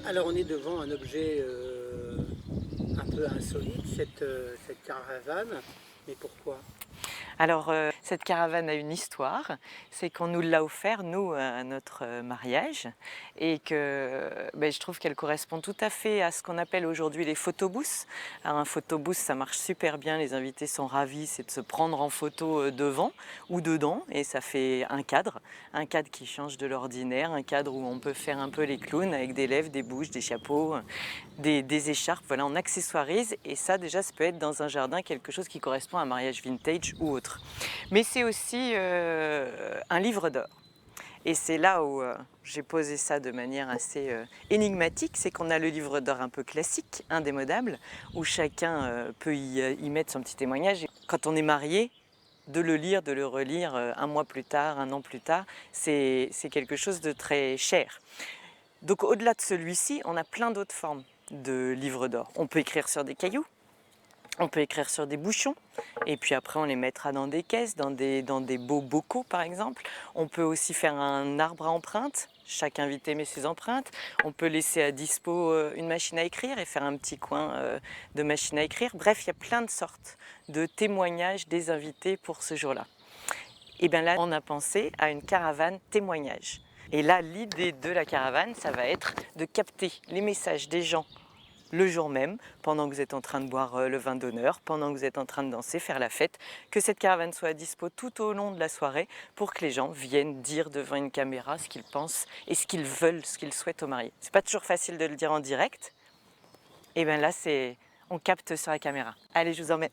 Alors on est devant un objet un peu insolite, cette caravane, mais pourquoi? Alors, cette caravane a une histoire, c'est qu'on nous l'a offert, nous, à notre mariage et que, je trouve qu'elle correspond tout à fait à ce qu'on appelle aujourd'hui les photobooths. Alors un photobooth, ça marche super bien, les invités sont ravis, c'est de se prendre en photo, devant ou dedans et ça fait un cadre qui change de l'ordinaire, un cadre où on peut faire un peu les clowns avec des lèvres, des bouches, des chapeaux, des écharpes, voilà, on accessoirise et ça déjà ça peut être dans un jardin quelque chose qui correspond à un mariage vintage ou autre. Mais c'est aussi un livre d'or. Et c'est là où j'ai posé ça de manière assez énigmatique, c'est qu'on a le livre d'or un peu classique, indémodable, où chacun peut y mettre son petit témoignage. Et quand on est marié, de le lire, de le relire un mois plus tard, un an plus tard, c'est quelque chose de très cher. Donc au-delà de celui-ci, on a plein d'autres formes de livres d'or. On peut écrire sur des cailloux, on peut écrire sur des bouchons, et puis après on les mettra dans des caisses, dans des beaux bocaux par exemple. On peut aussi faire un arbre à empreintes, chaque invité met ses empreintes. On peut laisser à dispo une machine à écrire et faire un petit coin de machine à écrire. Bref, il y a plein de sortes de témoignages des invités pour ce jour-là. Et bien là, on a pensé à une caravane témoignage. Et là, l'idée de la caravane, ça va être de capter les messages des gens le jour même, pendant que vous êtes en train de boire le vin d'honneur, pendant que vous êtes en train de danser, faire la fête, que cette caravane soit à dispo tout au long de la soirée pour que les gens viennent dire devant une caméra ce qu'ils pensent et ce qu'ils veulent, ce qu'ils souhaitent au marié. C'est pas toujours facile de le dire en direct, et bien là, on capte sur la caméra. Allez, je vous emmène.